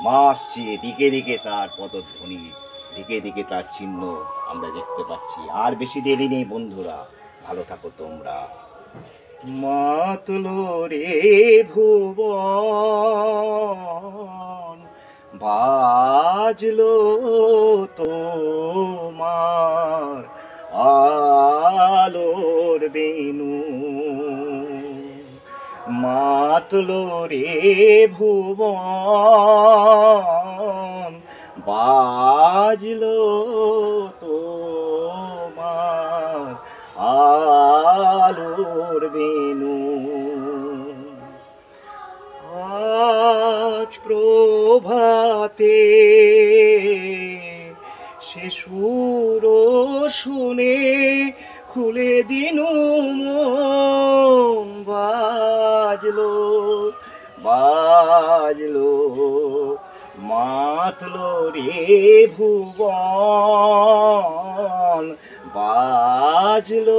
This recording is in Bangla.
মা আসছে, দিকে দিকে তার পদধ্বনি, দিকে দিকে তার চিহ্ন আমরা দেখতে পাচ্ছি। আর বেশি দেরি নেই বন্ধুরা, ভালো থাকো তোমরা। মাতলো রে ভুবন, বাজলো তোমার আলোর বেনু, মাতলো রে ভুবন, বাজলো তোমার আলোর বেনু। আজ প্রভাতে সে সুর শুনে খুলে দিনু মন, বাজলো বাজলো মাতলো রে ভুবন, বাজলো